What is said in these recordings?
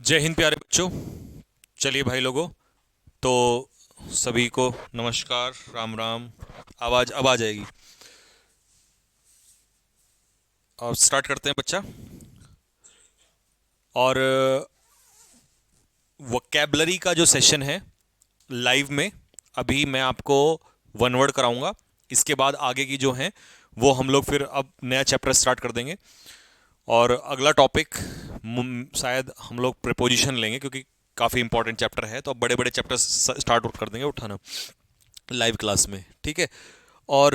जय हिंद प्यारे बच्चों। चलिए भाई लोगों, तो सभी को नमस्कार, राम राम। आवाज़ अब आ जाएगी। और स्टार्ट करते हैं बच्चा। और वोकेबलरी का जो सेशन है लाइव में, अभी मैं आपको वन वर्ड कराऊंगा। इसके बाद आगे की जो है वो हम लोग फिर अब नया चैप्टर स्टार्ट कर देंगे। और अगला टॉपिक शायद हम लोग प्रिपोजिशन लेंगे, क्योंकि काफ़ी इंपॉर्टेंट चैप्टर है। तो अब बड़े बड़े चैप्टर स्टार्ट कर देंगे उठाना लाइव क्लास में, ठीक है। और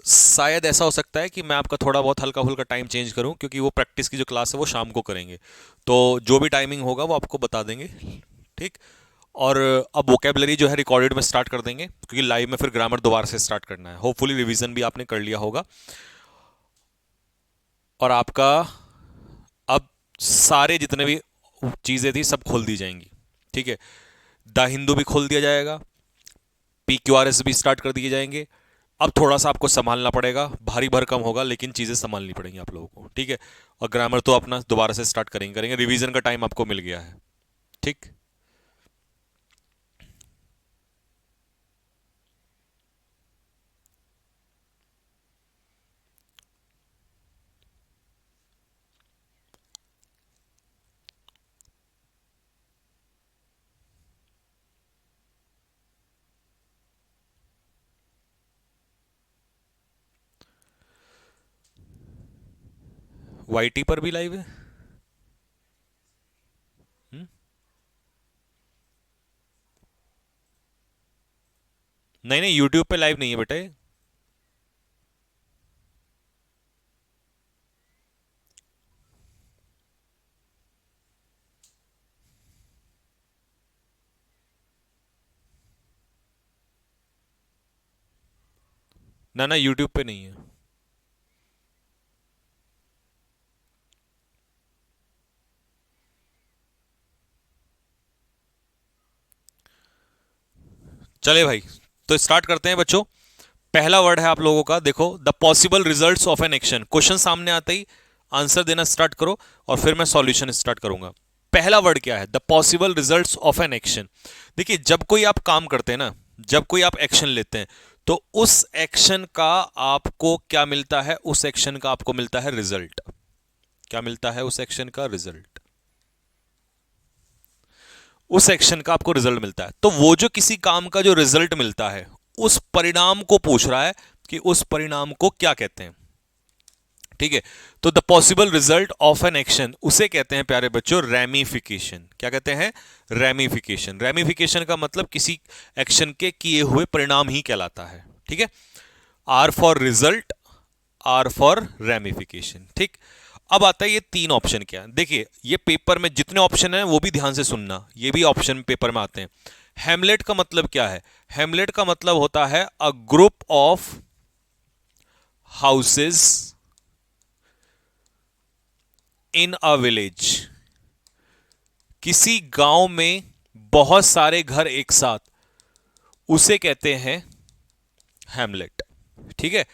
शायद ऐसा हो सकता है कि मैं आपका थोड़ा बहुत हल्का फुल्का टाइम चेंज करूं, क्योंकि वो प्रैक्टिस की जो क्लास है वो शाम को करेंगे। तो जो भी टाइमिंग होगा वो आपको बता देंगे, ठीक। और अब वोकेबलरी जो है रिकॉर्डेड में स्टार्ट कर देंगे, क्योंकि लाइव में फिर ग्रामर दोबारा से स्टार्ट करना है। होपफुली रिवीजन भी आपने कर लिया होगा। और आपका अब सारे जितने भी चीज़ें थी सब खोल दी जाएंगी, ठीक है। द हिंदू भी खोल दिया जाएगा, PQRS भी स्टार्ट कर दिए जाएंगे। अब थोड़ा सा आपको संभालना पड़ेगा, भारी भरकम होगा लेकिन चीज़ें संभालनी पड़ेंगी आप लोगों को, ठीक है। और ग्रामर तो अपना दोबारा से स्टार्ट करेंगे रिवीजन का टाइम आपको मिल गया है, ठीक। YT पर भी लाइव है। हुँ? नहीं नहीं, यूट्यूब पे लाइव नहीं है बेटे। ना ना, यूट्यूब पे नहीं है। चले भाई, तो स्टार्ट करते हैं बच्चों। पहला वर्ड है आप लोगों का, देखो, the possible results of an action. Question सामने आते ही आंसर देना स्टार्ट करो, और फिर मैं सॉल्यूशन स्टार्ट करूंगा। पहला वर्ड क्या है? The possible results of an action. देखिए, जब कोई आप काम करते हैं ना, जब कोई आप एक्शन लेते हैं, तो उस एक्शन का आपको क्या मिलता है? उस एक्शन का आपको मिलता है रिजल्ट। क्या मिलता है उस एक्शन का? रिजल्ट। उस एक्शन का आपको रिजल्ट मिलता है। तो वो जो किसी काम का जो रिजल्ट मिलता है, उस परिणाम को पूछ रहा है कि उस परिणाम को क्या कहते हैं, ठीक है। तो the possible result of an action, उसे कहते हैं प्यारे बच्चों रैमिफिकेशन। क्या कहते हैं? रैमिफिकेशन। रैमिफिकेशन का मतलब किसी एक्शन के किए हुए परिणाम ही कहलाता है, ठीक है। R for result, R for ramification, ठीक। अब आता है ये तीन ऑप्शन। क्या देखिए, ये पेपर में जितने ऑप्शन हैं वो भी ध्यान से सुनना, ये भी ऑप्शन पेपर में आते हैं। हेमलेट का मतलब क्या है? हेमलेट का मतलब होता है अ group of houses in a village. किसी गांव में बहुत सारे घर एक साथ, उसे कहते हैं हेमलेट, ठीक है।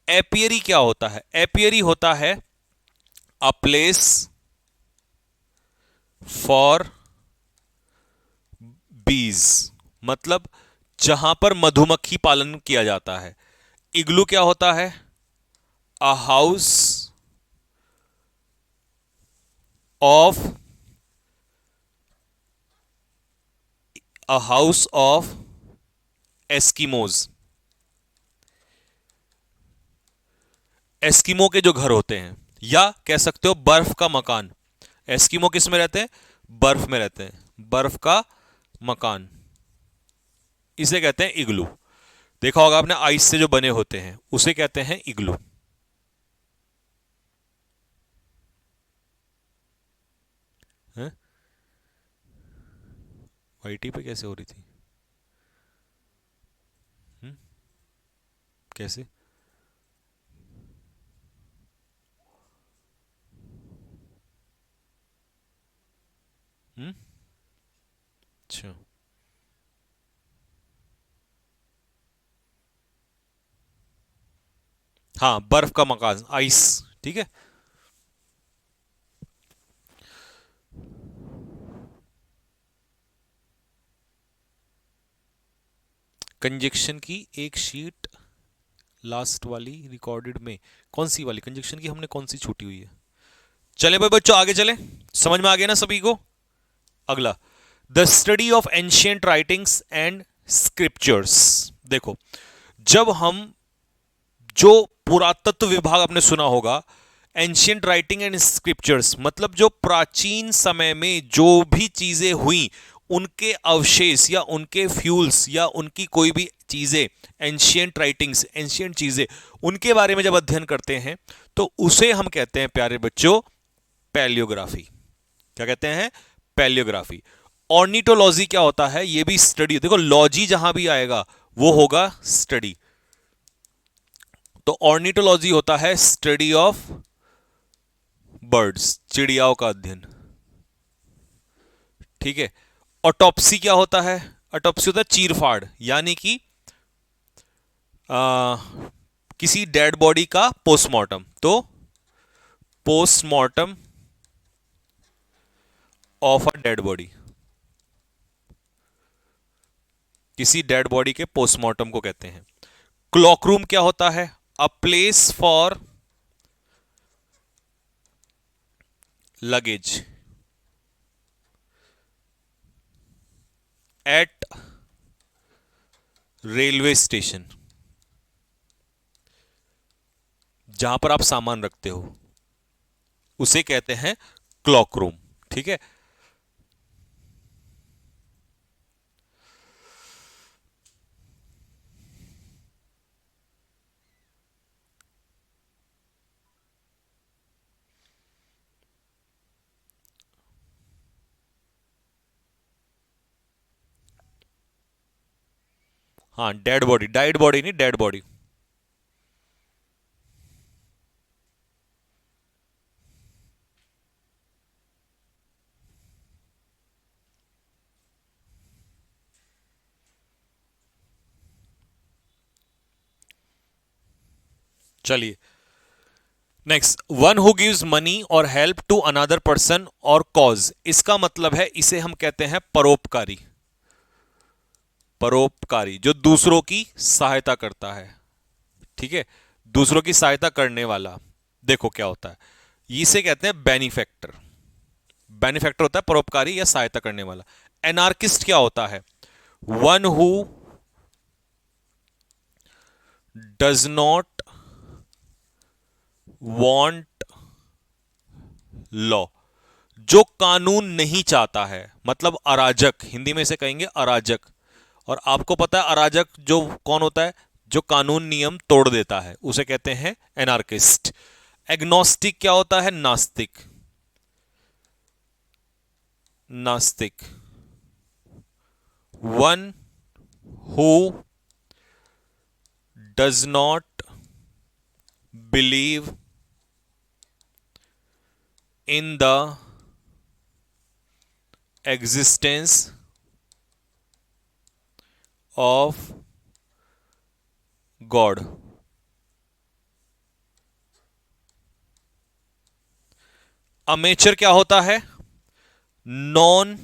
एपियरी क्या होता है? एपियरी होता है अ प्लेस फॉर बीज, मतलब जहां पर मधुमक्खी पालन किया जाता है। इग्लू क्या होता है? A house of, a house of Eskimos. Eskimo के जो घर होते हैं, या कह सकते हो बर्फ का मकान। एस्किमो किस में रहते हैं? बर्फ में रहते हैं। बर्फ का मकान, इसे कहते हैं इग्लू। देखा होगा आपने, आइस से जो बने होते हैं उसे कहते हैं इग्लू। हैं? वाईटी पे कैसे हो रही थी? हुँ? कैसे? हुँ? अच्छा। हाँ, बर्फ का मकान, आइस, ठीक है। कंजक्शन की एक शीट लास्ट वाली रिकॉर्डेड में, कौन सी वाली कंजक्शन की हमने कौन सी छूटी हुई है? चले भाई बच्चों आगे चले, समझ में आ गया ना सभी को? अगला, the study of ancient writings and scriptures. देखो, जब हम, जो पुरातत्व विभाग आपने सुना होगा, एंशियंट राइटिंग एंड स्क्रिप्चर्स मतलब जो प्राचीन समय में जो भी चीजें हुई उनके अवशेष या उनके फ्यूल्स या उनकी कोई भी चीजें, एंशियंट राइटिंग्स, एंशियंट चीजें, उनके बारे में जब अध्ययन करते हैं तो उसे हम कहते हैं प्यारे बच्चों पैलियोग्राफी। क्या कहते हैं? पैलियोग्राफी। ऑर्निटोलॉजी क्या होता है? ये भी स्टडी। देखो लॉजी जहां भी आएगा वो होगा स्टडी। तो ऑर्निटोलॉजी होता है स्टडी ऑफ बर्ड्स, चिड़ियाओं का अध्ययन। ठीक है। ऑटोप्सी क्या होता है? ऑटोप्सी होता है चीरफाड़, यानी कि किसी डेड बॉडी का पोस्टमार्टम। तो postmortem of a dead body, किसी डेड बॉडी के पोस्टमार्टम को कहते हैं। क्लॉक रूम क्या होता है? अ place for luggage eight railway station, जहां पर आप सामान रखते हो उसे कहते हैं क्लॉक रूम। ठीक है। हाँ, डेड बॉडी, डाइड बॉडी नहीं, डेड बॉडी। चलिए next, one who gives money और हेल्प टू अनदर पर्सन और कॉज। इसका मतलब है, इसे हम कहते हैं परोपकारी। परोपकारी, जो दूसरों की सहायता करता है। ठीक है, दूसरों की सहायता करने वाला। देखो क्या होता है, इसे कहते हैं बेनिफैक्टर। बेनिफैक्टर होता है परोपकारी या सहायता करने वाला। एनार्किस्ट क्या होता है? One who does not want law, जो कानून नहीं चाहता है, मतलब अराजक, हिंदी में इसे कहेंगे अराजक। और आपको पता है अराजक जो कौन होता है? जो कानून नियम तोड़ देता है, उसे कहते हैं एनार्किस्ट। एग्नोस्टिक क्या होता है? नास्तिक। नास्तिक, one who does not believe in the existence of God। Amateur क्या होता है? नॉन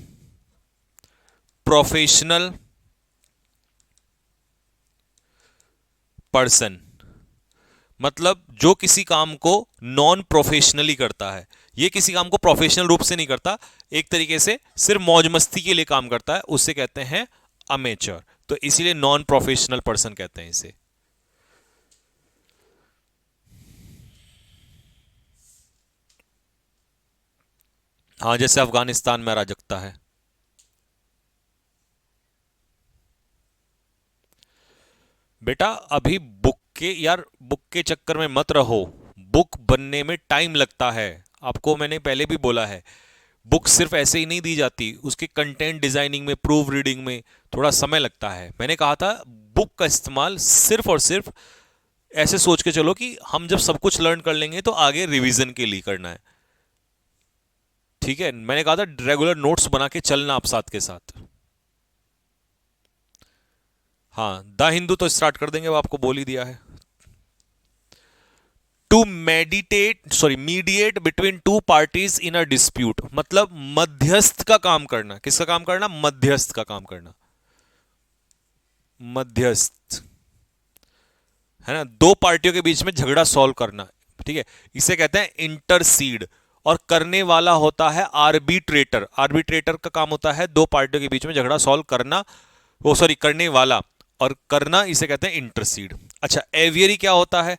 प्रोफेशनल पर्सन, मतलब जो किसी काम को नॉन प्रोफेशनली करता है। ये किसी काम को प्रोफेशनल रूप से नहीं करता, एक तरीके से सिर्फ मौज मस्ती के लिए काम करता है, उससे कहते हैं अमेचर। तो इसीलिए नॉन प्रोफेशनल पर्सन कहते हैं इसे। हाँ, जैसे अफगानिस्तान में अराजकता है। बेटा अभी बुक के, यार बुक के चक्कर में मत रहो, बुक बनने में टाइम लगता है। आपको मैंने पहले भी बोला है, बुक सिर्फ ऐसे ही नहीं दी जाती, उसके कंटेंट डिजाइनिंग में, प्रूफ रीडिंग में थोड़ा समय लगता है। मैंने कहा था बुक का इस्तेमाल सिर्फ और सिर्फ ऐसे सोच के चलो कि हम जब सब कुछ लर्न कर लेंगे तो आगे रिवीजन के लिए करना है। ठीक है, मैंने कहा था रेगुलर नोट्स बना के चलना आप साथ के साथ। हाँ, द हिंदू तो स्टार्ट कर देंगे, वो आपको बोल ही दिया है। To mediate between two parties in a dispute, मतलब मध्यस्थ का काम करना। किसका काम करना? मध्यस्थ का काम करना। मध्यस्थ, है ना, दो पार्टियों के बीच में झगड़ा सॉल्व करना, ठीक है, इसे कहते हैं इंटरसीड। और करने वाला होता है आर्बिट्रेटर। आर्बिट्रेटर का काम होता है दो पार्टियों के बीच में झगड़ा सॉल्व करना, वो सॉरी करने वाला, और करना इसे कहते हैं इंटरसीड। अच्छा, एवियरी क्या होता है?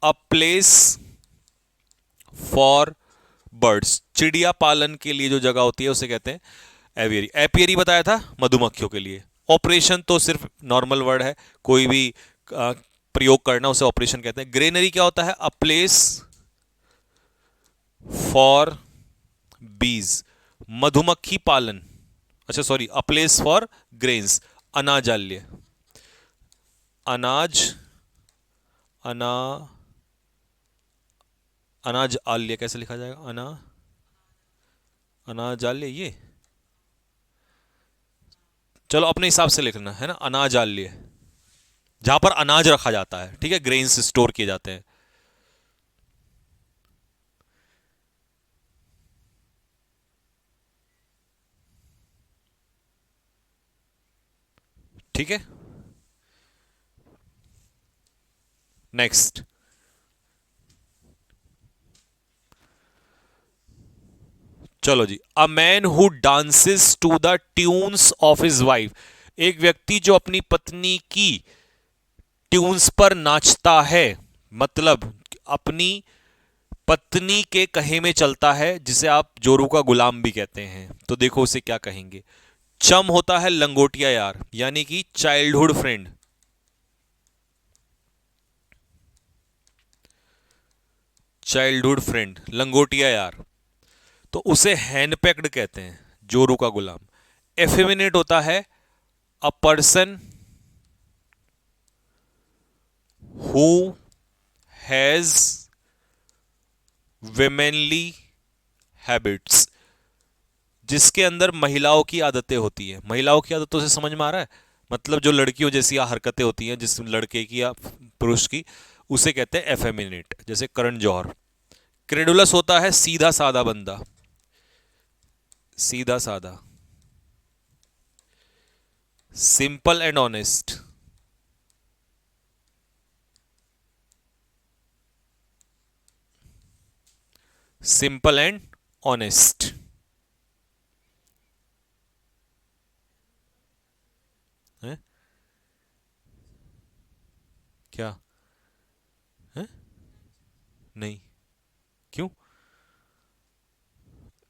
अ प्लेस फॉर बर्ड्स, चिड़िया पालन के लिए जो जगह होती है उसे कहते हैं एवियरी। एपियरी बताया था मधुमक्खियों के लिए। ऑपरेशन तो सिर्फ नॉर्मल वर्ड है, कोई भी प्रयोग करना उसे ऑपरेशन कहते हैं। ग्रेनरी क्या होता है? अ प्लेस फॉर बीज, मधुमक्खी पालन, अच्छा sorry, a place for grains, अनाजाल्य, अनाज, अना अनाज आल्य कैसे लिखा जाएगा? अनाजाल्य, ये चलो अपने हिसाब से लिखना है ना, अनाजाल्य, जहां पर अनाज रखा जाता है, ठीक है, ग्रेन्स स्टोर किए जाते हैं। ठीक है, नेक्स्ट। चलो जी, a man who dances to the tunes of his wife, एक व्यक्ति जो अपनी पत्नी की ट्यून्स पर नाचता है, मतलब अपनी पत्नी के कहे में चलता है, जिसे आप जोरू का गुलाम भी कहते हैं। तो देखो उसे क्या कहेंगे। चम होता है लंगोटिया यार, यानी कि चाइल्डहुड फ्रेंड। चाइल्डहुड फ्रेंड, लंगोटिया यार, तो उसे हैंडपैक्ड कहते हैं, जोरू का गुलाम। एफेमिनेट होता है a person who has womanly habits, जिसके अंदर महिलाओं की आदतें होती है। महिलाओं की आदतों से समझ में आ रहा है, मतलब जो लड़कियों जैसी हरकतें होती हैं जिस लड़के की या पुरुष की, उसे कहते हैं एफेमिनेट, जैसे करण जौहर। क्रेडुलस होता है सीधा साधा बंदा, सीधा साधा, simple and honest, simple and honest. है क्या? है? नहीं, क्यों?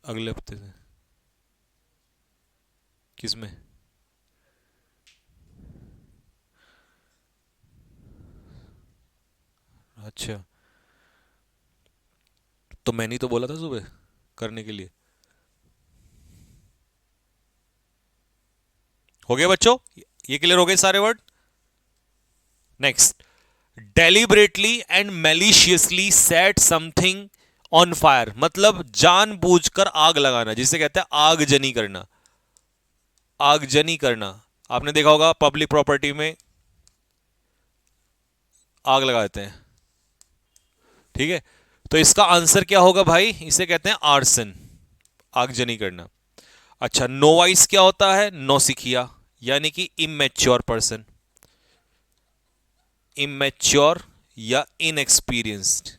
अगले हफ्ते से? किसमें? अच्छा, तो मैंने ही तो बोला था सुबह करने के लिए। हो गया बच्चों, ये क्लियर हो गए सारे word. Next, deliberately and maliciously set something on fire, मतलब जानबूझकर आग लगाना, जिसे कहते हैं आगजनी करना। आगजनी करना, आपने देखा होगा पब्लिक प्रॉपर्टी में आग लगा देते हैं, ठीक है, तो इसका आंसर क्या होगा भाई? इसे कहते हैं आर्सन, आगजनी करना। अच्छा, नोवाइस क्या होता है? नौसिखिया, यानी कि इमेच्योर पर्सन, इमेच्योर या इनएक्सपीरियंस्ड।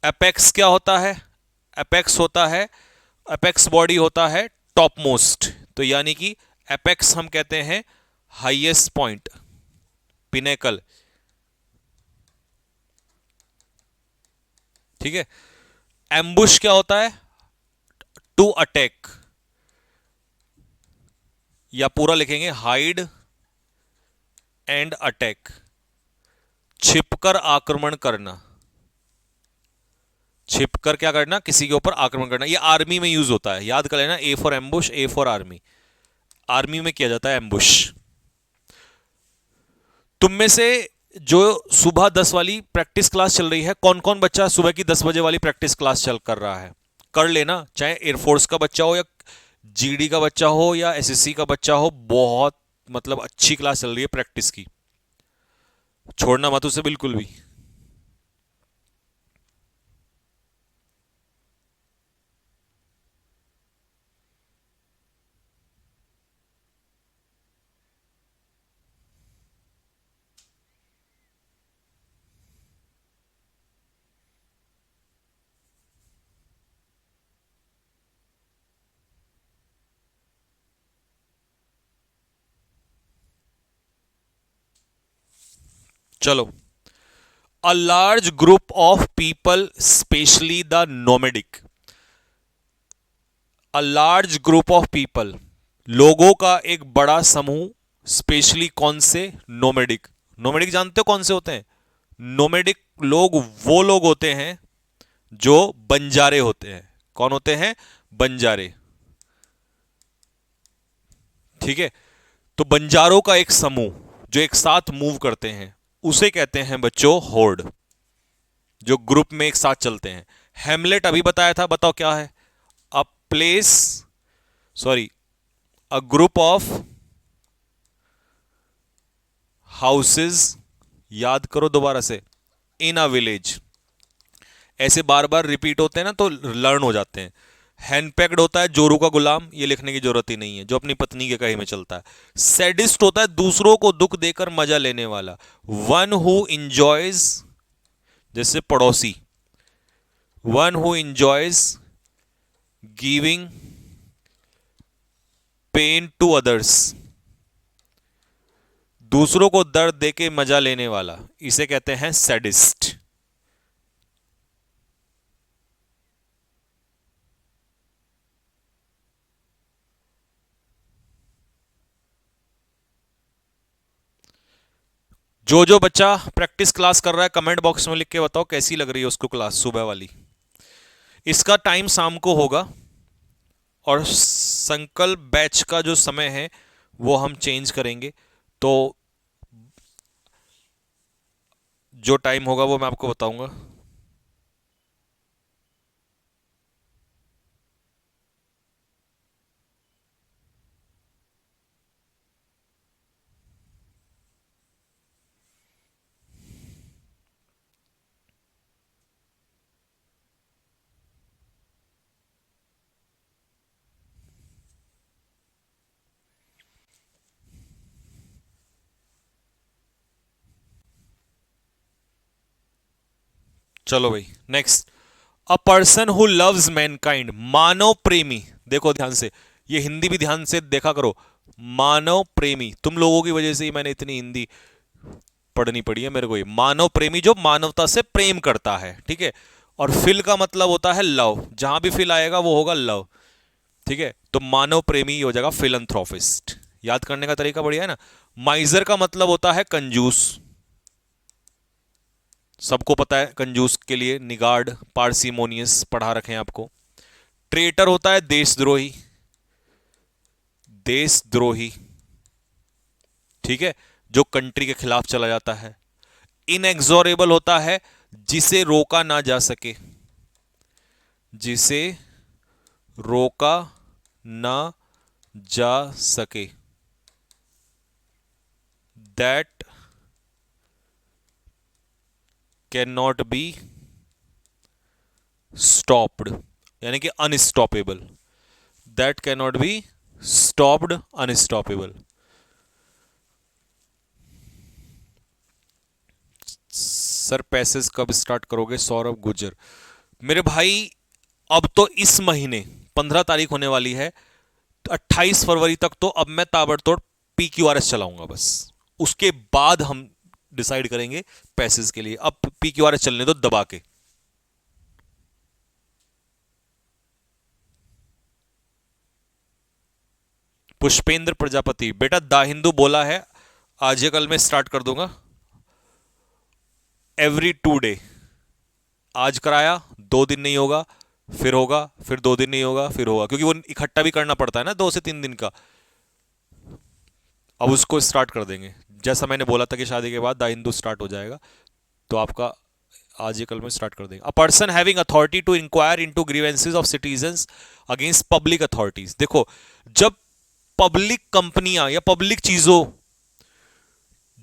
एपेक्स क्या होता है? एपेक्स होता है, एपेक्स बॉडी होता है टॉप मोस्ट, तो यानी कि एपेक्स हम कहते हैं हाईएस्ट पॉइंट, पिनेकल, ठीक है। एम्बुश क्या होता है? टू अटैक, या पूरा लिखेंगे हाइड एंड अटैक, छिपकर आक्रमण करना, छिपकर क्या करना? किसी के ऊपर आक्रमण करना। ये आर्मी में यूज होता है, याद कर लेना, A for ambush, A for army, army में किया जाता है एम्बुश। तुम में से जो सुबह 10 वाली प्रैक्टिस क्लास चल रही है, कौन कौन बच्चा सुबह की 10 बजे वाली प्रैक्टिस क्लास चल कर रहा है? कर लेना, चाहे एयरफोर्स का बच्चा हो या जीडी का बच्चा हो या एसएससी का बच्चा हो, बहुत मतलब अच्छी क्लास चल रही है प्रैक्टिस की, छोड़ना मत उसे बिल्कुल भी। चलो, अ large group of people specially the nomadic. A large group of people, लोगों का एक बड़ा समूह, स्पेशली कौन से? नोमेडिक। नोमेडिक जानते हो कौन से होते हैं? नोमेडिक लोग वो लोग होते हैं जो बंजारे होते हैं। कौन होते हैं? बंजारे। ठीक है, तो बंजारों का एक समूह जो एक साथ मूव करते हैं उसे कहते हैं बच्चों होर्ड, जो ग्रुप में एक साथ चलते हैं। हेमलेट अभी बताया था, बताओ क्या है? A place, sorry, a group of houses, याद करो दोबारा से, इन अ विलेज। ऐसे बार बार रिपीट होते हैं ना तो लर्न हो जाते हैं। हैंडपैक्ड होता है जोरू का गुलाम, ये लिखने की जरूरत ही नहीं है, जो अपनी पत्नी के कहे में चलता है। सैडिस्ट होता है दूसरों को दुख देकर मजा लेने वाला। वन हु इंजॉयज, जैसे पड़ोसी, one who enjoys giving pain to others, दूसरों को दर्द देके मजा लेने वाला, इसे कहते हैं सैडिस्ट। जो जो बच्चा प्रैक्टिस क्लास कर रहा है कमेंट बॉक्स में लिख के बताओ कैसी लग रही है उसको क्लास सुबह वाली। इसका टाइम शाम को होगा और संकल्प बैच का जो समय है वो हम चेंज करेंगे, तो जो टाइम होगा वो मैं आपको बताऊंगा। चलो भाई next, a person who loves mankind, मानव प्रेमी। देखो ध्यान से, ये हिंदी भी ध्यान से देखा करो। मानव प्रेमी, तुम लोगों की वजह से ही मैंने इतनी हिंदी पढ़नी पड़ी है मेरे को। ये मानव प्रेमी जो मानवता से प्रेम करता है, ठीक है। और फिल का मतलब होता है लव, जहां भी फिल आएगा वो होगा लव, ठीक है। तो मानव प्रेमी हो जाएगा फिलंथ्रोपिस्ट। याद करने का तरीका बढ़िया है ना। माइजर का मतलब होता है कंजूस, सबको पता है कंजूस के लिए निगार्ड, पार्सिमोनियस पढ़ा रखे हैं आपको। ट्रेटर होता है देशद्रोही, देशद्रोही, ठीक है, जो कंट्री के खिलाफ चला जाता है। इनएक्सोरेबल होता है जिसे रोका ना जा सके, जिसे रोका ना जा सके, that can not be stopped, यानी कि unstoppable, that can not be stopped, unstoppable. Sir passage कब स्टार्ट करोगे? सौरभ गुजर, मेरे भाई अब तो इस महीने 15 तारीख होने वाली है, 28 फरवरी तक तो अब मैं ताबड़तोड़ PQRS चलाऊंगा बस। उसके बाद हम डिसाइड करेंगे पैसेज के लिए। अब PQRS चलने दो दबा के। पुष्पेंद्र प्रजापति, बेटा दा हिंदू बोला है, आज ये कल में स्टार्ट कर दूंगा। एवरी 2 डे, आज कराया 2 दिन नहीं होगा, फिर होगा, फिर 2 दिन नहीं होगा, फिर होगा, क्योंकि वो इकट्ठा भी करना पड़ता है ना 2 से 3 दिन का। अब उसको स्टार्ट कर देंगे, जैसा मैंने बोला था कि शादी के बाद द हिंदू स्टार्ट हो जाएगा, तो आपका आज ये कल में स्टार्ट कर देंगे। A person having authority to inquire into grievances of citizens against public authorities. देखो, जब पब्लिक कंपनियां या पब्लिक चीजों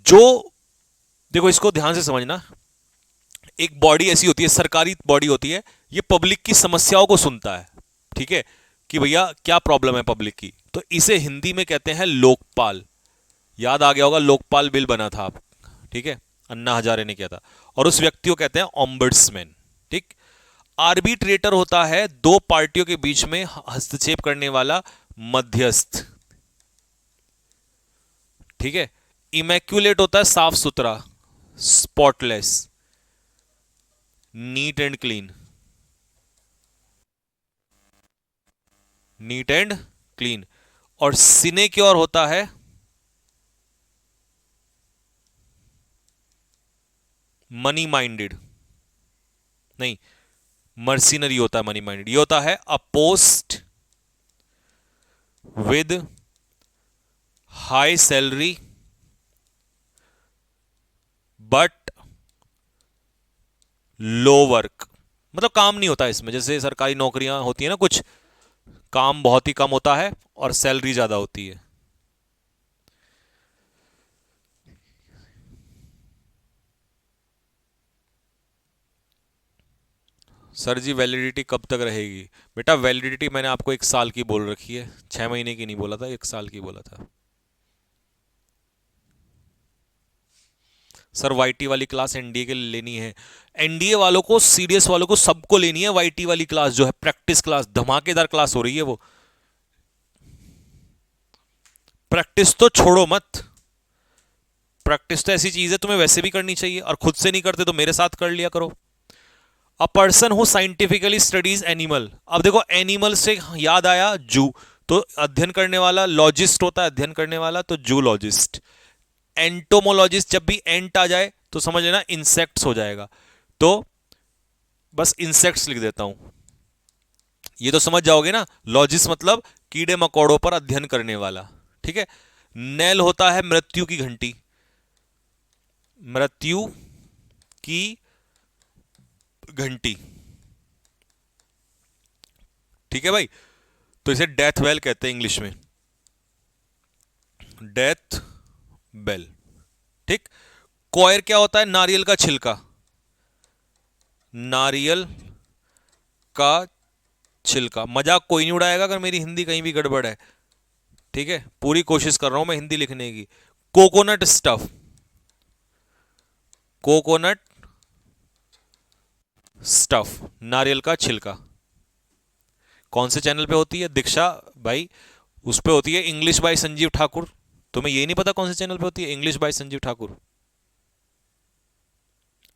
जो, देखो इसको ध्यान से समझना, एक बॉडी ऐसी होती है, सरकारी बॉडी होती है, ये पब्लिक की समस्याओं को सुनता है, ठीक है, कि भैया क्या प्रॉब्लम है पब्लिक की, तो इसे हिंदी में कहते हैं लोकपाल। याद आ गया होगा, लोकपाल बिल बना था आप, ठीक है, अन्ना हजारे ने किया था। और उस व्यक्ति को कहते हैं ऑम्बड्समैन, ठीक। आर्बिट्रेटर होता है दो पार्टियों के बीच में हस्तक्षेप करने वाला मध्यस्थ, ठीक है। इमैक्युलेट होता है साफ सुथरा, spotless, neat and clean, neat and clean. और सिनेक्योर होता है मनी माइंडेड, नहीं, मर्सिनरी होता है मनी माइंडेड। ये होता है अ post with high salary but low work. मतलब काम नहीं होता इसमें, जैसे सरकारी नौकरियां होती है ना, कुछ काम बहुत ही कम होता है और सैलरी ज्यादा होती है। सर जी वैलिडिटी कब तक रहेगी? बेटा वैलिडिटी मैंने आपको 1 साल की बोल रखी है, 6 महीने की नहीं बोला था, 1 साल की बोला था। सर वाईटी वाली क्लास एनडीए के लिए लेनी है। एनडीए वालों को, सीडीएस वालों को, सबको लेनी है वाईटी वाली क्लास, जो है प्रैक्टिस क्लास, धमाकेदार क्लास हो रही है वो। प्रैक्टिस तो छोड़ो मत, प्रैक्टिस तो ऐसी चीज है तुम्हें वैसे भी करनी चाहिए, और खुद से नहीं करते तो मेरे साथ कर लिया करो। अ person who scientifically studies animal. अब देखो एनिमल से याद आया जू, तो अध्ययन करने वाला लॉजिस्ट होता है, अध्ययन करने वाला, तो जूलॉजिस्ट। एंटोमोलॉजिस्ट, जब भी एंट आ जाए तो समझ लेना इंसेक्ट्स हो जाएगा, तो बस इंसेक्ट्स लिख देता हूं। ये तो समझ जाओगे ना, लॉजिस्ट मतलब कीड़े मकोड़ों पर अध्ययन करने वाला, ठीक है। नेल होता है मृत्यु की घंटी, मृत्यु की घंटी, ठीक है भाई। तो इसे डेथ बेल कहते हैं इंग्लिश में, डेथ बेल, ठीक। कॉयर क्या होता है? नारियल का छिलका, नारियल का छिलका। मजाक कोई नहीं उड़ाएगा अगर मेरी हिंदी कहीं भी गड़बड़ है, ठीक है, पूरी कोशिश कर रहा हूं मैं हिंदी लिखने की। कोकोनट स्टफ, कोकोनट स्टफ, नारियल का छिलका। कौन से चैनल पे होती है दीक्षा भाई? उस पे होती है इंग्लिश बाय संजीव ठाकुर। तुम्हें ये नहीं पता कौन से चैनल पे होती है? English by Sanjeev Thakur.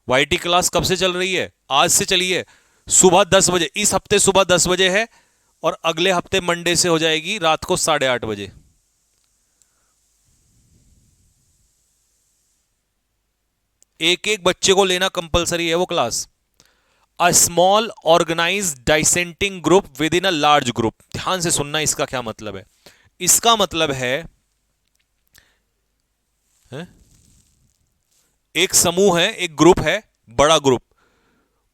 YT class कब से चल रही है? आज से चली है, सुबह 10 बजे। इस हफ्ते सुबह 10 बजे है, और अगले हफ्ते मंडे से हो जाएगी रात को 8:30 बजे। एक एक बच्चे को लेना कंपलसरी है वो class. A small organise dissenting group within a large group. ध्यान से सुनना, इसका क्या मतलब है? इसका मतलब है एक समूह है, एक ग्रुप है, बड़ा ग्रुप,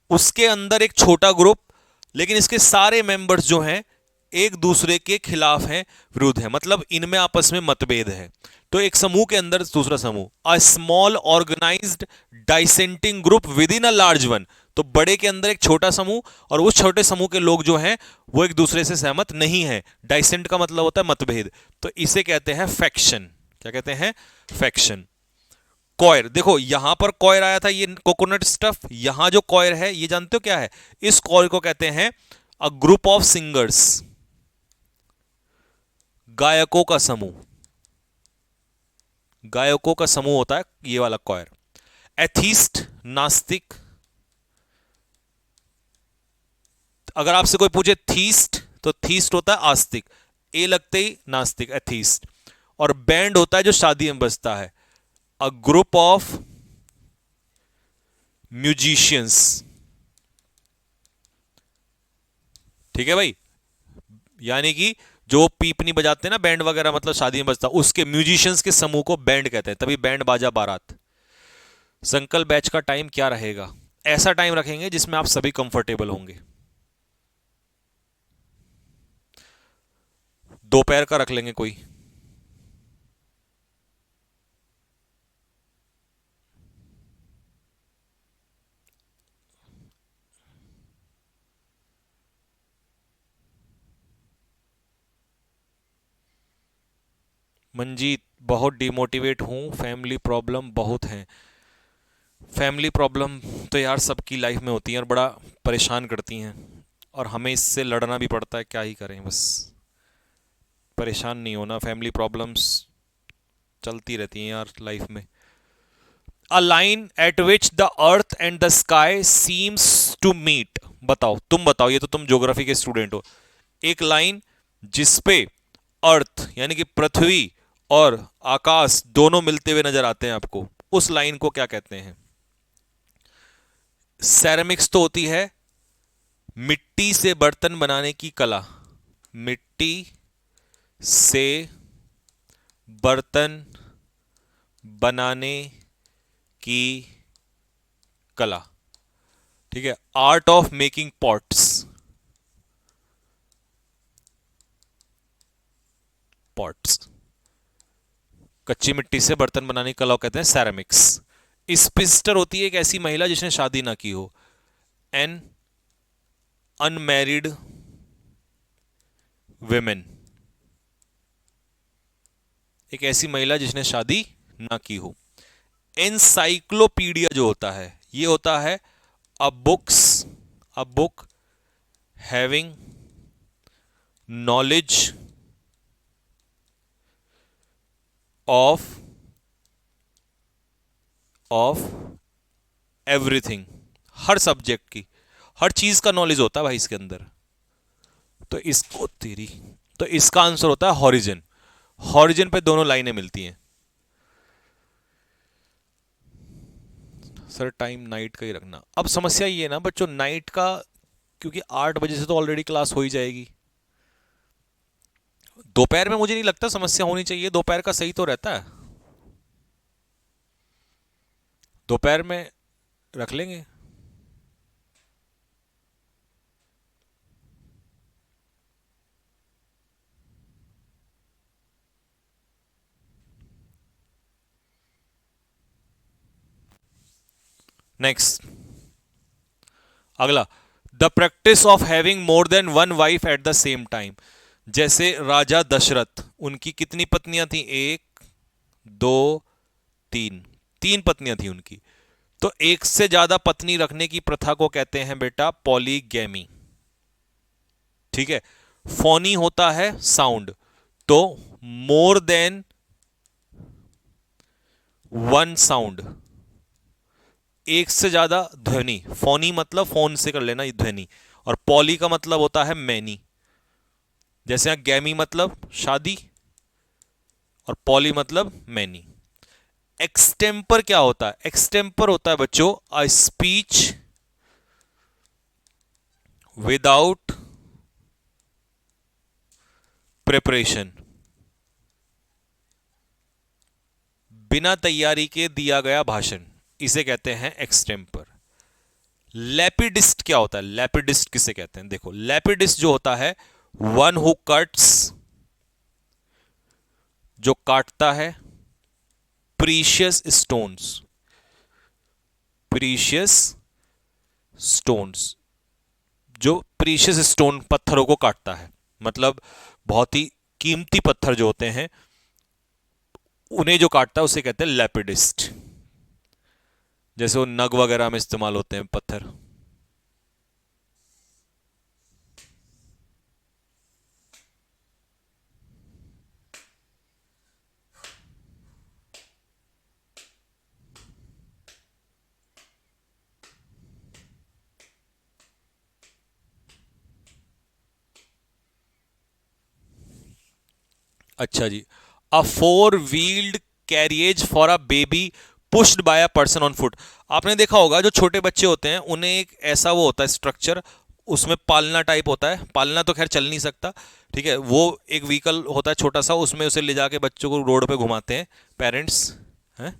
उसके अंदर एक छोटा ग्रुप, लेकिन इसके सारे मेंबर्स जो हैं एक दूसरे के खिलाफ हैं, विरुद्ध है, मतलब इनमें आपस में मतभेद है। तो एक समूह के अंदर दूसरा समूह, a small organised dissenting group within a large one. तो बड़े के अंदर एक छोटा समूह, और उस छोटे समूह के लोग जो हैं वो एक दूसरे से सहमत नहीं है। डाइसेंट का मतलब होता है मतभेद, तो इसे कहते हैं फैक्शन। क्या कहते हैं? फैक्शन। कॉयर, देखो यहां पर कॉयर आया था, ये कोकोनट स्टफ। यहां जो कॉयर है ये जानते हो क्या है? इस कॉयर को कहते हैं अ ग्रुप ऑफ सिंगर्स, गायकों का समूह। गायकों का समूह होता है ये वाला कॉयर। एथीस्ट, नास्तिक। अगर आपसे कोई पूछे थीस्ट, तो थीस्ट होता है आस्तिक, ए लगते ही नास्तिक, एथीस्ट। और बैंड होता है जो शादी में बजता है, अ ग्रुप ऑफ म्यूजिशियंस, ठीक है भाई। यानी कि जो पीप नहीं बजाते ना, बैंड वगैरह, मतलब शादी में बजता, उसके म्यूजिशियंस के समूह को बैंड कहते हैं, तभी बैंड बाजा बारात। संकल्प बैच का टाइम क्या रहेगा? ऐसा टाइम रखेंगे जिसमें आप सभी कंफर्टेबल होंगे। दोपहर का रख लेंगे कोई। मंजीत, बहुत डिमोटिवेट हूँ, फैमिली प्रॉब्लम बहुत हैं। फैमिली प्रॉब्लम तो यार सबकी लाइफ में होती हैं और बड़ा परेशान करती हैं, और हमें इससे लड़ना भी पड़ता है, क्या ही करें बस। परेशान नहीं होना, फैमिली प्रॉब्लम्स चलती रहती हैं यार लाइफ में। A line at which the earth and the sky seems to meet. बताओ, तुम बताओ, ये तो तुम ज्योग्राफी के स्टूडेंट हो। एक लाइन जिसपे अर्थ यानी कि पृथ्वी और आकाश दोनों मिलते हुए नजर आते हैं आपको, उस लाइन को क्या कहते हैं? सेरेमिक्स तो होती है मिट्टी से बर्तन बनाने की कला। मिट्टी से बर्तन बनाने की कला, ठीक है, art of making pots. Pots, कच्ची मिट्टी से बर्तन बनाने की कला को कहते हैं सेरेमिक्स। स्पिंस्टर होती है एक ऐसी महिला जिसने शादी ना की हो। एन अनमैरिड वेमेन, एक ऐसी महिला जिसने शादी ना की हो। एनसाइक्लोपीडिया जो होता है, ये होता है a book having knowledge of of everything, her subject की, हर चीज का नॉलेज होता है भाई इसके अंदर। तो इसको तेरी, तो इसका आंसर होता है हॉरिजन। हॉरिजन पे दोनों लाइनें मिलती हैं। सर टाइम नाइट का ही रखना। अब समस्या ये है ना बच्चों, नाइट का, क्योंकि 8 बजे से तो ऑलरेडी क्लास हो ही जाएगी। दोपहर में मुझे नहीं लगता समस्या होनी चाहिए, दोपहर का सही तो रहता है, दोपहर में रख लेंगे। नेक्स्ट, अगला, the practice of having more than one wife at the same time. जैसे राजा दशरथ, उनकी कितनी पत्नियां थी? एक, दो, तीन, तीन पत्नियां थी उनकी। तो एक से ज्यादा पत्नी रखने की प्रथा को कहते हैं बेटा पॉलीगैमी। ठीक है। फोनी होता है साउंड, तो मोर देन वन साउंड, एक से ज्यादा ध्वनि। फोनी मतलब फोन से कर लेना ये ध्वनि, और पॉली का मतलब होता है मैनी। जैसे यहां गैमी मतलब शादी, और पॉली मतलब मैनी। एक्सटेम्पर क्या होता है? एक्सटेम्पर होता है बच्चों अ स्पीच विदाउट प्रिपरेशन, बिना तैयारी के दिया गया भाषण, इसे कहते हैं एक्सटेम्पर। लैपिडिस्ट क्या होता है? लैपिडिस्ट किसे कहते हैं? देखो, लैपिडिस्ट जो होता है वन हु कट्स, जो काटता है, प्रीशियस स्टोन्स, प्रीशियस स्टोन्स, जो प्रीशियस स्टोन पत्थरों को काटता है, मतलब बहुत ही कीमती पत्थर जो होते हैं उन्हें जो काटता है उसे कहते हैं लैपिडिस्ट। जैसे वो नग वगैरह में इस्तेमाल होते हैं पत्थर। अच्छा जी, a four wheeled carriage for a baby pushed by a person on foot. आपने देखा होगा जो छोटे बच्चे होते हैं उन्हें एक ऐसा वो होता है स्ट्रक्चर, उसमें पालना टाइप होता है, पालना तो खैर चल नहीं सकता, ठीक है, वो एक व्हीकल होता है छोटा सा, उसमें उसे ले जाके बच्चों को रोड पे घुमाते हैं पेरेंट्स हैं।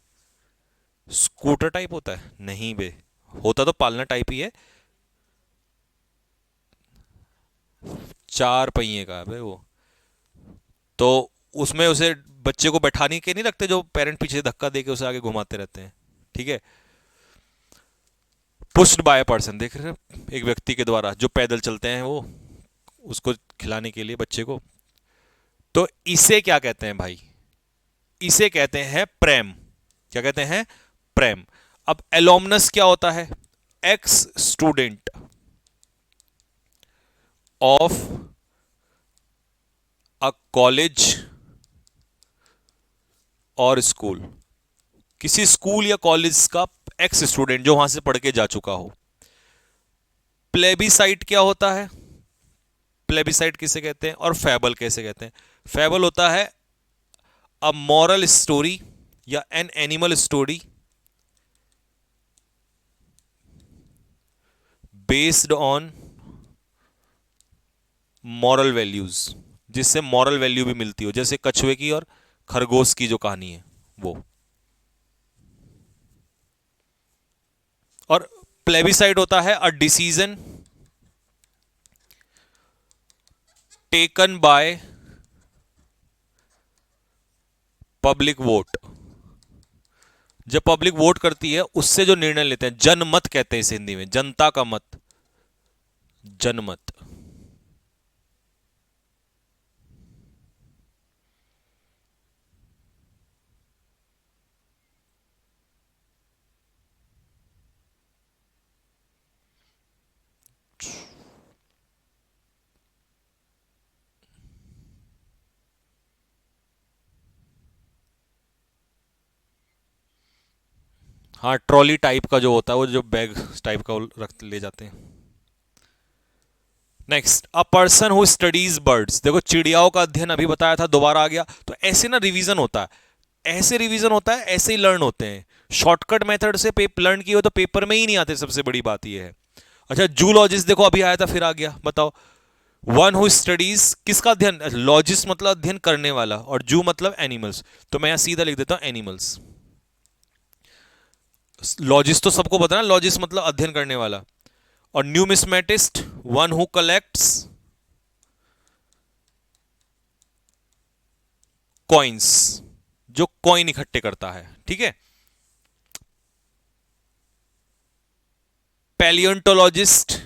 स्कूटर टाइप होता है? नहीं बे, होता तो पालना टाइप ही है, चार पहिए का है बे वो। तो उसमें उसे बच्चे को बैठाने के नहीं रखते, जो पेरेंट पीछे धक्का दे के उसे आगे घुमाते रहते हैं, ठीक है। पुश्ड बाय पर्सन, देख रहे हैं, एक व्यक्ति के द्वारा, जो पैदल चलते हैं वो, उसको खिलाने के लिए बच्चे को। तो इसे क्या कहते हैं भाई? इसे कहते हैं प्रेम। क्या कहते हैं? प्रेम। अब एलोमनस क्या होता है? X student of a college और स्कूल। किसी स्कूल या कॉलेज का एक्स स्टूडेंट जो वहां से पढ़ के जा चुका हो। प्लेबिसाइट क्या होता है, प्लेबिसाइट किसे कहते हैं, और फैबल कैसे कहते हैं। फैबल होता है अ मॉरल स्टोरी या an animal story based on moral values, जिससे मॉरल वैल्यू भी मिलती हो, जैसे कछुए की और खरगोश की जो कहानी है वो। और प्लेबिसाइड होता है a decision taken by public vote, जब पब्लिक वोट करती है उससे जो निर्णय लेते हैं, जनमत कहते हैं इसे हिंदी में, जनता का मत, जनमत। हाँ, ट्रॉली टाइप का जो होता है वो, जो बैग टाइप का वो रख ले जाते हैं। Next, a person who studies birds, देखो चिड़ियाओं का अध्ययन अभी बताया था, दोबारा आ गया। तो ऐसे ना रिवीजन होता है, ऐसे रिवीजन होता है, ऐसे ही लर्न होते हैं। शॉर्टकट मेथड से लर्न किए हो तो पेपर में ही नहीं आते, सबसे बड़ी बात यह है। अच्छा, जूलॉजिस्ट देखो अभी आया था फिर आ गया, बताओ। वन हु स्टडीज, किसका अध्ययन, लॉजिस्ट मतलब अध्ययन करने वाला, और जू मतलब एनिमल्स, तो मैं यहां सीधा लिख देता हूं एनिमल्स। लॉजिस्ट तो सबको पता है ना, लॉजिस्ट मतलब अध्ययन करने वाला। और न्यूमिस्मेटिस्ट, वन हु कलेक्ट्स कॉइन्स, जो कॉइन इकट्ठे करता है, ठीक है। पैलियोंटोलॉजिस्ट,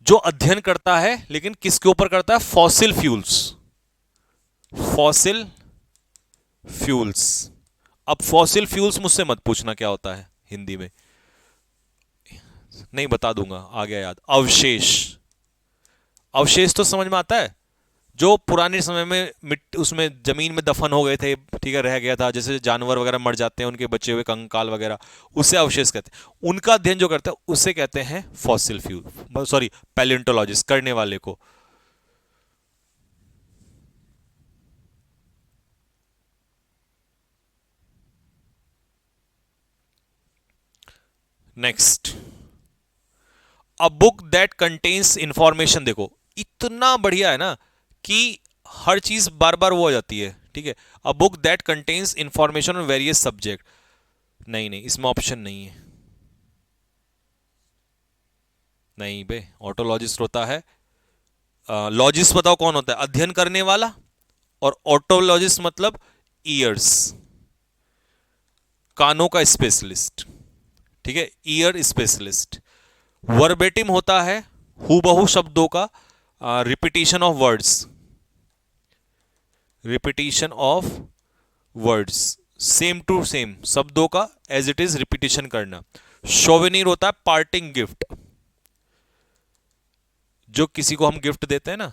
जो अध्ययन करता है लेकिन किसके ऊपर करता है, फॉसिल फ्यूल्स, फॉसिल फ्यूल्स। अब फॉसिल फ्यूल्स मुझसे मत पूछना क्या होता है हिंदी में, नहीं बता दूंगा, आ गया याद। अवशेष, अवशेष तो समझ में आता है, जो पुराने समय में उसमें जमीन में दफन हो गए थे, ठीक है, रह गया था, जैसे जानवर वगैरह मर जाते हैं, उनके बचे हुए कंकाल वगैरह, उसे अवशेष कहते हैं। उनका अध्ययन जो करते हैं उसे कहते हैं फॉसिल फ्यूल, सॉरी पैलियोंटोलॉजिस्ट, करने वाले को। Next, a book that contains information, देखो इतना बढ़िया है ना कि हर चीज बार बार वो हो जाती है, ठीक है। A book that contains information on various subject, नहीं नहीं, इसमें ऑप्शन नहीं है, नहीं बे, ऑटोलॉजिस्ट होता है। लॉजिस्ट बताओ कौन होता है, अध्ययन करने वाला, और ऑटोलॉजिस्ट मतलब ईयर्स, कानों का स्पेशलिस्ट, ठीक है, ईयर स्पेशलिस्ट। वर्बेटिम होता है हूबहू शब्दों का, repetition of words, repetition of words, same to same शब्दों का एज इट इज रिपीटिशन करना। शोवेनीर होता है पार्टिंग गिफ्ट, जो किसी को हम गिफ्ट देते हैं ना,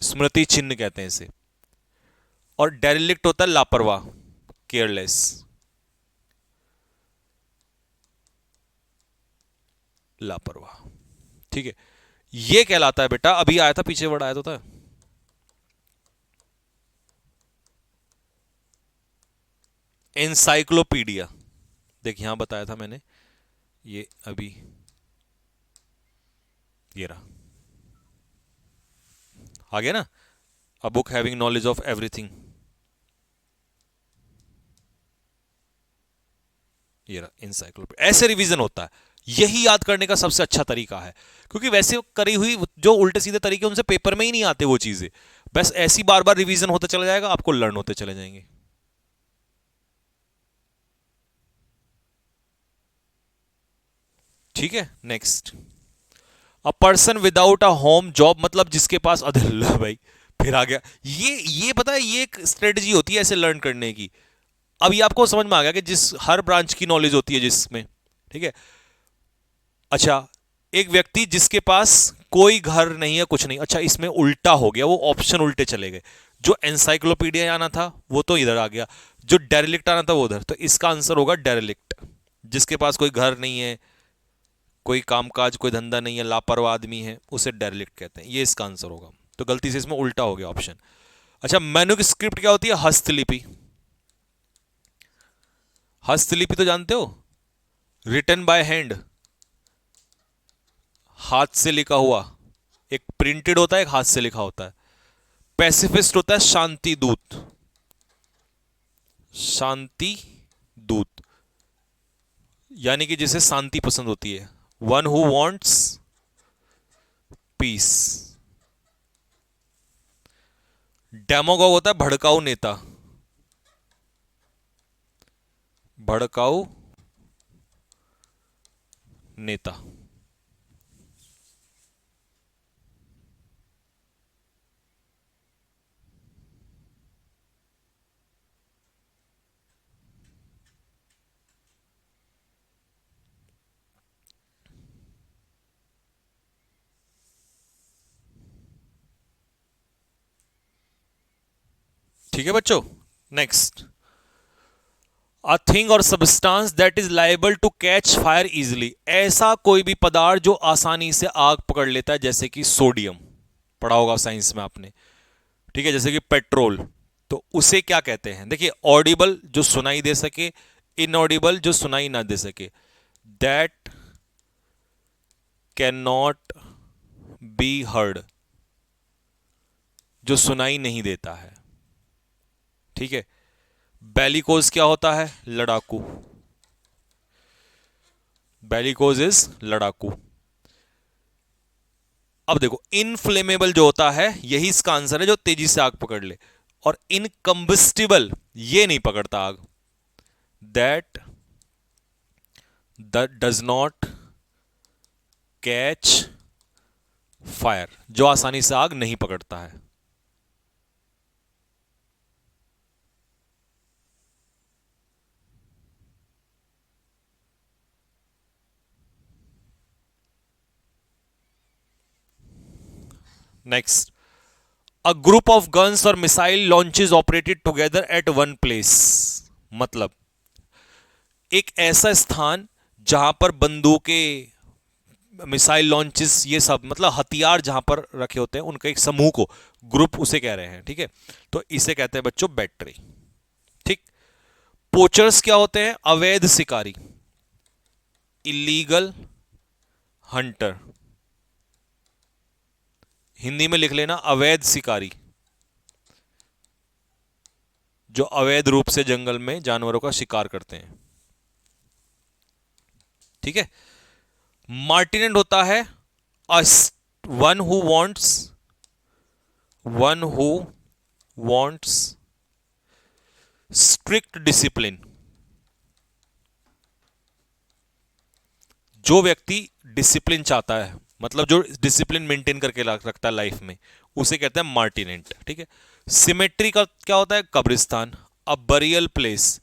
स्मृति चिन्ह कहते हैं इसे। और डेरिलिक्ट होता है लापरवाह, केयरलेस, लापरवाह, ठीक है। ये कहलाता है बेटा, अभी आया था पीछे वर्ड आया तो था, एनसाइक्लोपीडिया। देख यहां बताया था मैंने, ये अभी ये रहा, आ गया ना, a book having knowledge of everything, ये रहा इंसाइक्लोपीडिया। ऐसे रिवीजन होता है, यही याद करने का सबसे अच्छा तरीका है, क्योंकि वैसे करी हुई जो उल्टे सीधे तरीके उनसे पेपर में ही नहीं आते वो चीजें, बस ऐसी बार बार रिवीजन होता चला जाएगा, आपको लर्न होते चले जाएंगे। ठीक है, next, a person without a home job, मतलब जिसके पास अल्लाह भाई, फिर आ गया ये पता है, ये एक स्ट्रेटजी होती है ऐसे लर्न करने की। अब ये आपको समझ में आ गया कि जिस हर ब्रांच की नॉलेज होती है जिसमें, ठीक है। अच्छा, एक व्यक्ति जिसके पास कोई घर नहीं है, कुछ नहीं। अच्छा, इसमें उल्टा हो गया, वो ऑप्शन उल्टे चले गए। जो एनसाइक्लोपीडिया आना था वो तो इधर आ गया, जो डेरिलिक्ट आना था वो उधर। तो इसका आंसर होगा डेरिलिक्ट। जिसके पास कोई घर नहीं है, कोई कामकाज, कोई धंधा नहीं है, लापरवाह आदमी है, उसे डेरिलिक्ट कहते हैं। ये इसका आंसर होगा। तो गलती से इसमें उल्टा हो गया ऑप्शन। अच्छा, मैन्युस्क्रिप्ट क्या होती है? हस्तलिपि। हस्तलिपि तो जानते हो, रिटन बाय हैंड, हाथ से लिखा हुआ। एक प्रिंटेड होता है, एक हाथ से लिखा होता है। पैसिफिस्ट होता है शांति दूत, शांति दूत, यानी कि जिसे शांति पसंद होती है, one who wants peace. Demagogue होता है भड़काऊ नेता, भड़काऊ नेता। ठीक है बच्चों, नेक्स्ट। अ थिंग और substance that is liable to catch fire easily. ऐसा कोई भी पदार्थ जो आसानी से आग पकड़ लेता है, जैसे कि सोडियम, पढ़ा होगा साइंस में आपने। ठीक है, जैसे कि पेट्रोल। तो उसे क्या कहते हैं? देखिए, ऑडिबल जो सुनाई दे सके, इनऑडिबल जो सुनाई ना दे सके। That can not be heard, जो सुनाई नहीं देता है। ठीक है। बेलिकोज क्या होता है? लड़ाकू। बेलिकोज इज लड़ाकू। अब देखो, इनफ्लेमेबल जो होता है, यही इसका आंसर है, जो तेजी से आग पकड़ ले। और इनकम्बस्टिबल, ये नहीं पकड़ता आग। That does not catch fire, जो आसानी से आग नहीं पकड़ता है। Next, a group of guns और missile launches operated together at one place. मतलब एक ऐसा स्थान जहां पर बंदूकें, मिसाइल लॉन्चेस, ये सब मतलब हथियार जहां पर रखे होते हैं, उनके एक समूह को ग्रुप उसे कह रहे हैं। ठीक है, तो इसे कहते हैं बच्चों बैटरी। ठीक। पोचर्स क्या होते हैं? अवैध शिकारी, इलीगल हंटर। हिंदी में लिख लेना, अवैध शिकारी, जो अवैध रूप से जंगल में जानवरों का शिकार करते हैं। ठीक है। मार्टिनेंट होता है one who wants, one who wants strict discipline, जो व्यक्ति डिसिप्लिन चाहता है, मतलब जो डिसिप्लिन मेंटेन करके रखता है लाइफ में, उसे कहते हैं मार्टिनेंट। ठीक है। सिमेट्री का क्या होता है? कब्रिस्तान, अ बरियल प्लेस,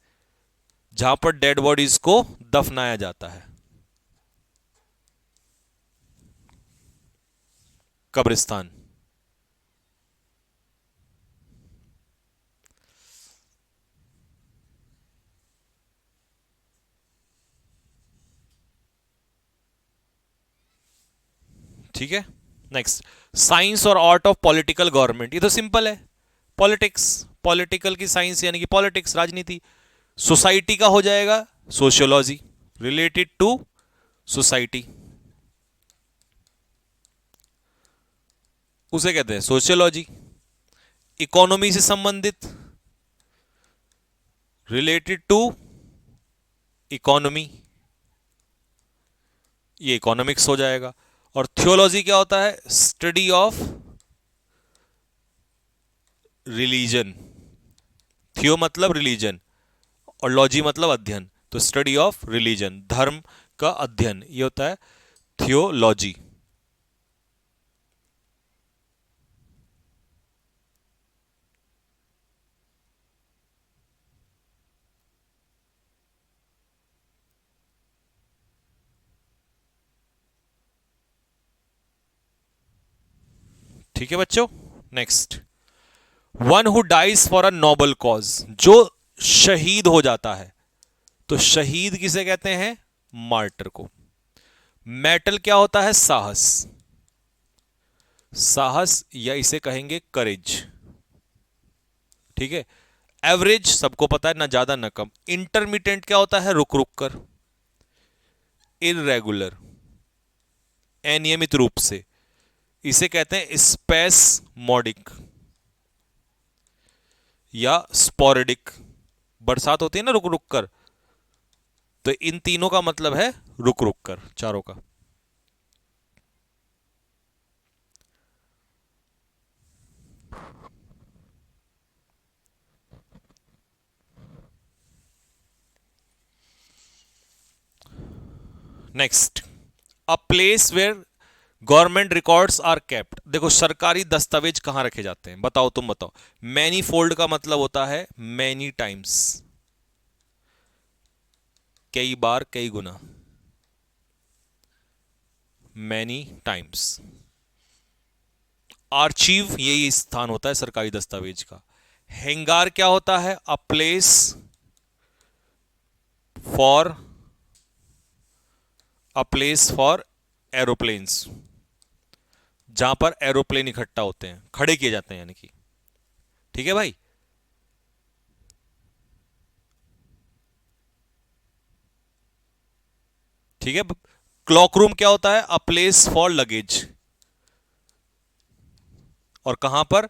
जहां पर डेड बॉडीज को दफनाया जाता है, कब्रिस्तान। ठीक है। नेक्स्ट, साइंस और आर्ट ऑफ पॉलिटिकल गवर्नमेंट। ये तो सिंपल है, पॉलिटिक्स, पॉलिटिकल की साइंस यानी कि पॉलिटिक्स, राजनीति। सोसाइटी का हो जाएगा सोशियोलॉजी, रिलेटेड टू सोसाइटी, उसे कहते हैं सोशियोलॉजी। इकोनॉमी से संबंधित, रिलेटेड टू इकोनॉमी, ये इकोनॉमिक्स हो जाएगा। और थियोलॉजी क्या होता है? Study of religion. थियो मतलब रिलीजन, और लॉजी मतलब अध्ययन, तो स्टडी ऑफ रिलीजन, धर्म का अध्ययन, ये होता है थियोलॉजी। ठीक है बच्चों। Next, one who dies for a noble cause, जो शहीद हो जाता है, तो शहीद किसे कहते हैं? मार्टर को। मेटल क्या होता है? साहस, साहस या इसे कहेंगे करेज। ठीक है। एवरेज सबको पता है, ना ज्यादा ना कम। इंटरमीडिएट क्या होता है? रुक रुक कर। इरेगुलर, अनियमित रूप से, इसे कहते हैं स्पेसमोडिक या स्पोरेडिक। बरसात होती है ना रुक रुक कर, तो इन तीनों का मतलब है रुक रुक कर, चारों का। Next, a place where government records are kept. देखो सरकारी दस्तावेज कहां रखे जाते हैं? बताओ, तुम बताओ। मैनी फोल्ड का मतलब होता है मैनी टाइम्स, कई बार, कई गुना, मैनी टाइम्स। आर्चीव यही स्थान होता है सरकारी दस्तावेज का। हैंगार क्या होता है? अ place for, a place for aeroplanes, जहां पर एरोप्लेन इकट्ठा होते हैं, खड़े किए जाते हैं यानी कि। ठीक है भाई। ठीक है। क्लॉक रूम क्या होता है? अ प्लेस फॉर लगेज, और कहां पर?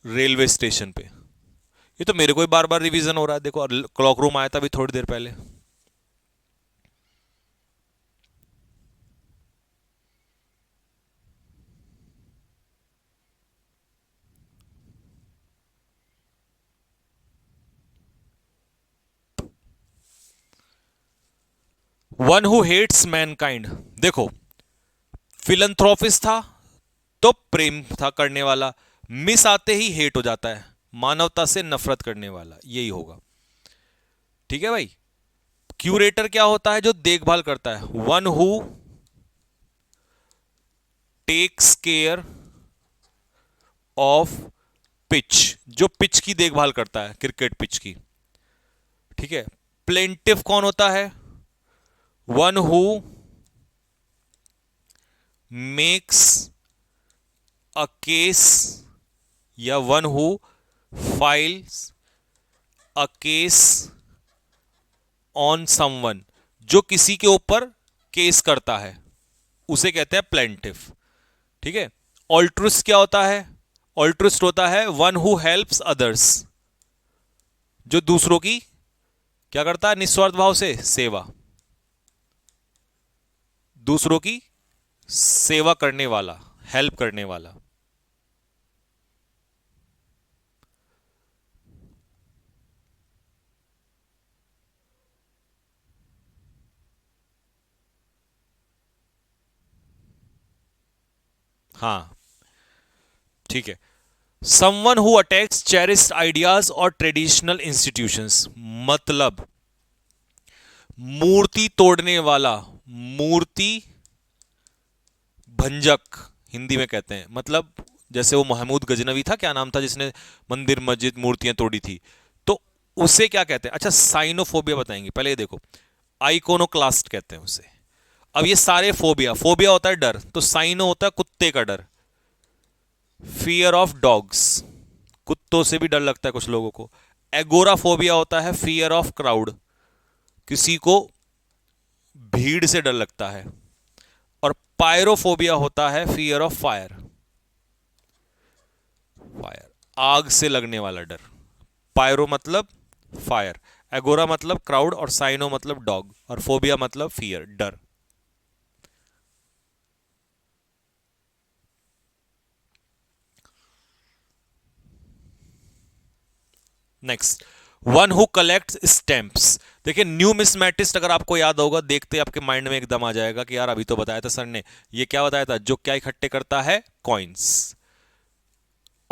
रेलवे स्टेशन पे। ये तो मेरे को ही बार बार रिवीजन हो रहा है, देखो क्लॉक रूम आया था अभी थोड़ी देर पहले। वन हु हेट्स मैनकाइंड, देखो फिलंथ्रोपिस्ट था तो प्रेम था करने वाला, मिस आते ही हेट हो जाता है, मानवता से नफरत करने वाला, यही होगा। ठीक है भाई। क्यूरेटर क्या होता है? जो देखभाल करता है। One who takes care of pitch, जो पिच की देखभाल करता है, क्रिकेट पिच की। ठीक है। प्लेंटिफ कौन होता है? One who makes a case, या one who files a case on someone, जो किसी के ऊपर केस करता है, उसे कहते हैं प्लेंटिफ। ठीक है। ऑल्ट्रिस्ट क्या होता है? ऑल्ट्रिस्ट होता है वन हु हेल्प्स अदर्स, जो दूसरों की क्या करता है? निस्वार्थ भाव से सेवा, दूसरों की सेवा करने वाला, हेल्प करने वाला। हाँ ठीक है। Someone who attacks cherished ideas और ट्रेडिशनल इंस्टीट्यूशंस, मतलब मूर्ति तोड़ने वाला, मूर्ति भंजक हिंदी में कहते हैं। मतलब जैसे वो महमूद गजनवी था, क्या नाम था, जिसने मंदिर मस्जिद मूर्तियां तोड़ी थी, तो उसे क्या कहते हैं? अच्छा साइनोफोबिया बताएंगे, पहले ये देखो। आइकोनोक्लास्ट कहते हैं उसे। अब ये सारे फोबिया, फोबिया होता है डर, तो साइनो होता है कुत्ते का डर, फियर ऑफ डॉग्स, कुत्तों से भी डर लगता है कुछ लोगों को। एगोराफोबिया होता है फियर ऑफ क्राउड, किसी को भीड़ से डर लगता है। और पायरोफोबिया होता है फियर ऑफ फायर, फायर आग से लगने वाला डर। पायरो मतलब फायर, एगोरा मतलब क्राउड, और साइनो मतलब डॉग, और फोबिया मतलब फियर, डर। Next, one who collect stamps. देखिए न्यूमिस्मेटिस्ट अगर आपको याद होगा, देखते आपके माइंड में एकदम आ जाएगा कि यार अभी तो बताया था सर ने, ये क्या बताया था? जो क्या इकट्ठे करता है? कॉइन्स।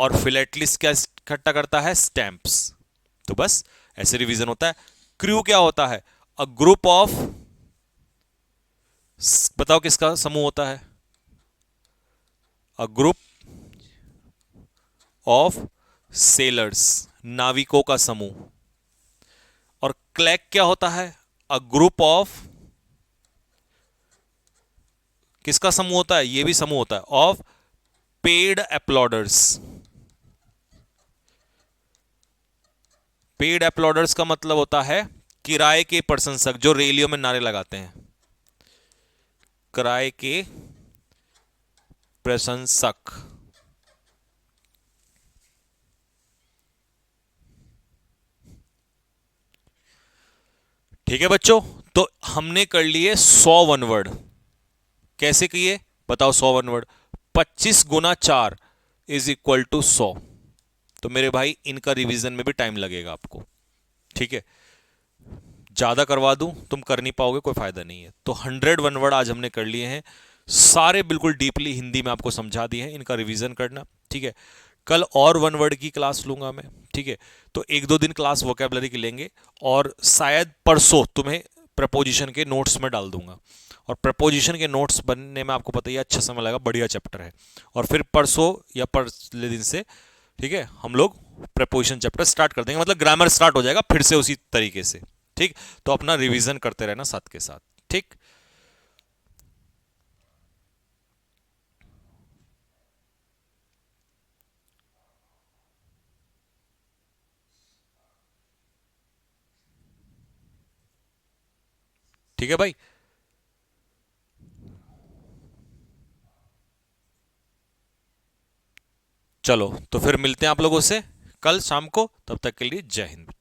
और फिलेटलिस्ट क्या इकट्ठा करता है? स्टैंप्स। तो बस ऐसे रिवीजन होता है। क्रू क्या होता है? अ ग्रुप ऑफ, बताओ किसका समूह होता है? अ ग्रुप ऑफ सेलर्स, नाविकों का समूह। और क्लैक क्या होता है? अ ग्रुप ऑफ, किसका समूह होता है? ये भी समूह होता है, ऑफ पेड अपलॉडर्स। पेड अपलॉडर्स का मतलब होता है किराए के प्रशंसक, जो रैलियों में नारे लगाते हैं, किराए के प्रशंसक। ठीक है बच्चों, तो हमने कर लिए 100 वन वर्ड। कैसे किए बताओ? 100 वन वर्ड, 25 गुना 4 इज इक्वल टू 100। तो मेरे भाई इनका रिवीजन में भी टाइम लगेगा आपको, ठीक है? ज्यादा करवा दूं तुम कर नहीं पाओगे, कोई फायदा नहीं है। तो 100 वन वर्ड आज हमने कर लिए हैं, सारे बिल्कुल डीपली हिंदी में आपको समझा दिए हैं, इनका रिवीजन करना, ठीक है? कल और वन वर्ड की क्लास लूंगा मैं, ठीक है? तो एक दो दिन क्लास वोकेबलरी की लेंगे, और शायद परसों तुम्हें प्रपोजिशन के नोट्स में डाल दूंगा। और प्रपोजिशन के नोट्स बनने में आपको पता ही है अच्छा समय लगेगा, बढ़िया चैप्टर है। और फिर परसों या परसले दिन से, ठीक है, हम लोग प्रपोजिशन चैप्टर स्टार्ट कर देंगे, मतलब ग्रामर स्टार्ट हो जाएगा फिर से उसी तरीके से, ठीक? तो अपना रिवीजन करते रहना साथ के साथ, ठीक? ठीक है भाई। चलो तो फिर मिलते हैं आप लोगों से कल शाम को, तब तक के लिए जय हिंद।